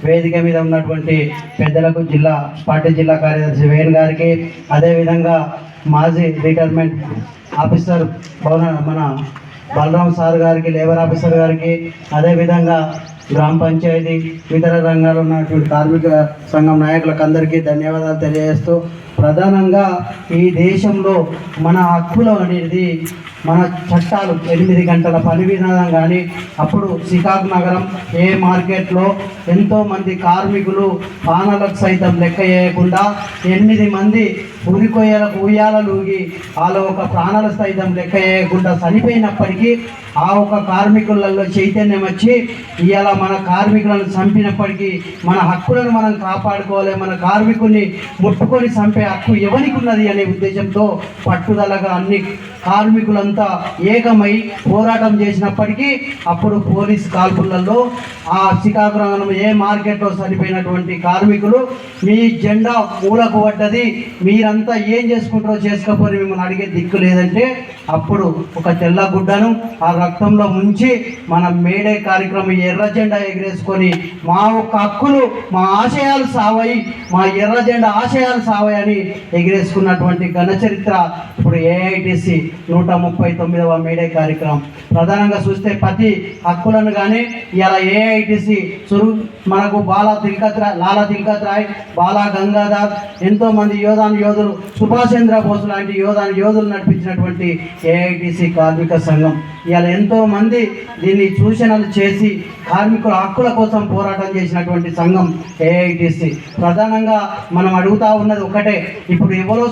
వేదిక మీద ఉన్నటువంటి పెద్దలకు జిల్లా కార్యదర్శి వేణు గారికి, అదేవిధంగా మాజీ రిటైర్మెంట్ ఆఫీసర్ మన బలరాం సార్ గారికి, లేబర్ ఆఫీసర్ గారికి, అదేవిధంగా గ్రామ పంచాయతీ ఇతర రంగాల్లో ఉన్నటువంటి కార్మిక సంఘం నాయకులకు అందరికీ ధన్యవాదాలు తెలియజేస్తూ, ప్రధానంగా ఈ దేశంలో మన హక్కులు అనేది మన చట్టాలు 8 గంటల పని విధానం కానీ, అప్పుడు చికాగో నగరం ఏ మార్కెట్లో ఎంతోమంది కార్మికులు పానాలకు సైతం లెక్క చేయకుండా 8 మంది ఉయ్యాలూగి వాళ్ళ ఒక ప్రాణాల సైతం లెక్క చేయకుండా చనిపోయినప్పటికీ ఆ ఒక కార్మికులలో చైతన్యం వచ్చి ఇవాళ మన కార్మికులను చంపినప్పటికీ మన హక్కులను మనం కాపాడుకోవాలి, మన కార్మికుల్ని ముట్టుకొని చంపే హక్కు ఎవరికి ఉన్నది అనే ఉద్దేశంతో పట్టుదలగా అన్ని కార్మికులంతా ఏకమై పోరాటం చేసినప్పటికీ అప్పుడు పోలీస్ కాల్పులలో ఆ చికాగో నగరం ఏ మార్కెట్లో చనిపోయినటువంటి కార్మికులు మీ జెండా మూలకు పడ్డది, మీరంతా ఏం చేసుకుంటారో చేసుకోపోయి మిమ్మల్ని అడిగే దిక్కు లేదంటే అప్పుడు ఒక తెల్ల గుడ్డను ఆ రక్తంలో ముంచి మన మేడే కార్యక్రమం ఎర్ర జెండా ఎగిరేసుకొని మా ఒక్క హక్కులు మా ఆశయాలు సావాయి, మా ఎర్ర జెండా ఆశయాలు సావాయి అని ఎగిరేసుకున్నటువంటి ఘన చరిత్ర ఇప్పుడు ఏఐటిసి 139వ మేడే కార్యక్రమం. ప్రధానంగా చూస్తే ప్రతి హక్కులను కానీ ఇలా ఏఐటిసి మనకు లాలా తిలక్ రాయ్, బాలా గంగాధర్, ఎంతోమంది యోధులు, సుభాష్ చంద్రబోస్ లాంటి యోధులు నడిపించినటువంటి ఏఐటిసి కార్మిక సంఘం ఇలా ఎంతోమంది దీన్ని సూచనలు చేసి కార్మికుల హక్కుల కోసం పోరాటం చేసినటువంటి సంఘం ఏఐటిసి. ప్రధానంగా మనం అడుగుతా ఉన్నది ఒకటే, ఇప్పుడు ఎవరో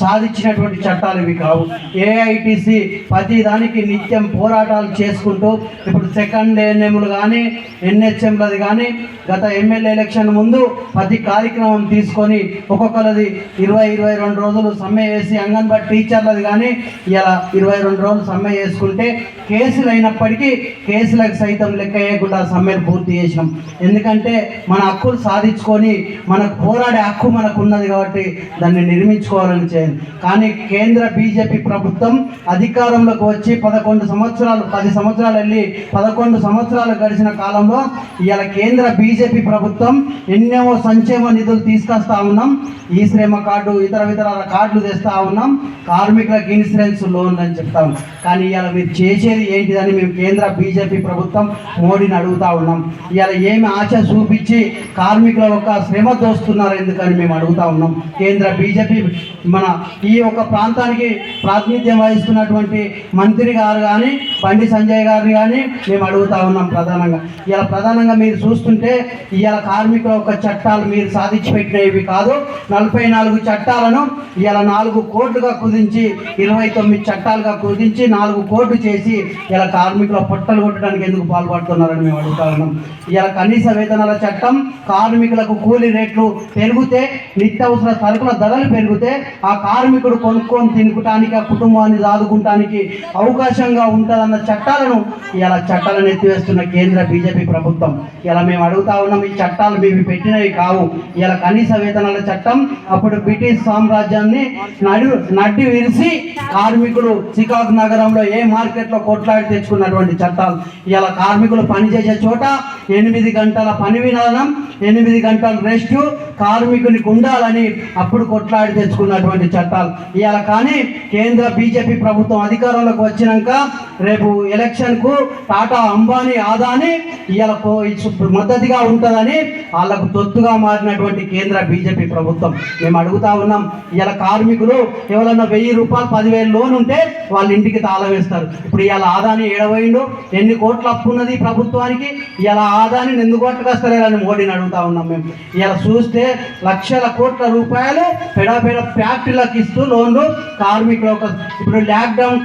సాధించినటువంటి చట్టాలు ఇవి కావు. ఏఐటిసి ప్రతి దానికి నిత్యం పోరాటాలు చేసుకుంటూ ఇప్పుడు సెకండ్ ఏఎన్ఎంలు కానీ ఎన్హెచ్ఎంలది కానీ గత ఎమ్మెల్యే ఎలక్షన్ ముందు ప్రతి కార్యక్రమం తీసుకొని ఒక్కొక్కరిది 22 రోజులు సమ్మె చేసి అంగన్వాడీ టీచర్లది కానీ ఇలా 22 రోజులు సమ్మె చేసుకుంటే కేసులు అయినప్పటికీ కేసులకు సైతం లెక్క వేయకుండా సమ్మెను పూర్తి చేసినాం. ఎందుకంటే మన హక్కులు సాధించుకొని మనకు పోరాడే హక్కు మనకు ఉన్నది కాబట్టి దాన్ని నిర్మించుకోవాలని చేయండి. కానీ కేంద్ర బీజేపీ ప్రభుత్వం అధికారంలోకి వచ్చి 10 సంవత్సరాలు వెళ్ళి 11 సంవత్సరాలు గడిచిన కాలంలో ఇవాళ కేంద్ర బీజేపీ ప్రభుత్వం ఎన్నో సంక్షేమ నిధులు తీసుకొస్తా ఉన్నాం, ఈ శ్రమ కార్డు ఇతర కార్డులు తెస్తా ఉన్నాం, కార్మికులకు ఇన్సూరెన్స్ లోన్ అని చెప్తాం. కానీ ఇవాళ మీరు చేసేది ఏంటిదని మేము కేంద్ర బీజేపీ ప్రభుత్వం మోడీని అడుగుతా ఉన్నాం. ఇవాళ ఏమి ఆశ చూపించి కార్మికుల యొక్క శ్రమ దోస్తున్నారు ఎందుకని మేము అడుగుతా ఉన్నాం. కేంద్ర బీజేపీ మన ఈ యొక్క ప్రాంతానికి ప్రాతినిధ్యం వహిస్తున్నటువంటి మంత్రి గారు కానీ బండి సంజయ్ గారిని కానీ మేము అడుగుతా ఉన్నాం. ప్రధానంగా మీరు చూస్తుంటే ఇవాళ కార్మికుల యొక్క చట్టాలు మీరు సాధించి పెట్టినవి కాదు, 44 చట్టాలను ఇవాళ 4 కోట్లుగా కుదించి 29 చట్టాలుగా కుదించి 4 కోట్లు చేసి ఇలా కార్మికుల పొట్టలు కొట్టడానికి ఎందుకు పాల్పడుతున్నారని మేము అడుగుతా ఉన్నాం. ఇలా కనీస వేతనాల చట్టం, కార్మికులకు కూలీ రేట్లు పెరిగితే, నిత్యావసర సరుకుల ధరలు పెరిగితే ఆ కార్మికుడు కొనుక్కొని తినుకోవటానికి, ఆ కుటుంబాన్ని సాదుకుంటానికి అవకాశంగా ఉంటుందన్న చట్టాలను ఎత్తివేస్తున్న కేంద్ర బీజేపీ ప్రభుత్వం. ఇలా మేము అడుగుతా ఉన్నాం, ఈ చట్టాలు మేము పెట్టినవి కావు. ఇలా కనీస వేతనాల చట్టం అప్పుడు బ్రిటిష్ సామ్రాజ్యాన్ని నడ్డి విరిసి కార్మికులు చికాగో నగరంలో ఏ మార్కెట్లో కొట్లాడి తెచ్చుకున్నటువంటి చట్టాలు. ఇలా కార్మికులు పనిచేసే చోట 8 గంటల పని విధానం, 8 గంటల రెస్ట్ కార్మికునికి ఉండాలని అప్పుడు కొట్లాడి తెచ్చుకున్నటువంటి చట్టాలు. ఇవాళ కానీ కేంద్ర బీజేపీ ప్రభుత్వం అధికారంలోకి వచ్చినాక రేపు ఎలక్షన్కు టాటా, అంబానీ, ఆదాని ఇవాళ మద్దతుగా ఉంటుందని వాళ్ళకు తొత్తుగా మారినటువంటి కేంద్ర బీజేపీ ప్రభుత్వం. మేము అడుగుతా ఉన్నాం, ఇవాళ కార్మికులు ఎవరన్నా 1000 రూపాయలు 10,000 లోన్ ఉంటే వాళ్ళ ఇంటికి తాళం వేస్తారు. ఇప్పుడు ఇవాళ ఆదాని ఏడవైండు, ఎన్ని కోట్ల అప్పు ఉన్నది ప్రభుత్వానికి, ఇలా ఆదాని ఎందుకు కొట్టుకొస్తలేరని మోడీని అడుగుతా ఉన్నాం. మేము ఇలా చూస్తే లక్షల కోట్ల రూపాయలు పెడ ఫ్యాక్టరీలకు ఇస్తూ లోన్లు కార్మికులు ఇప్పుడు లాక్డౌన్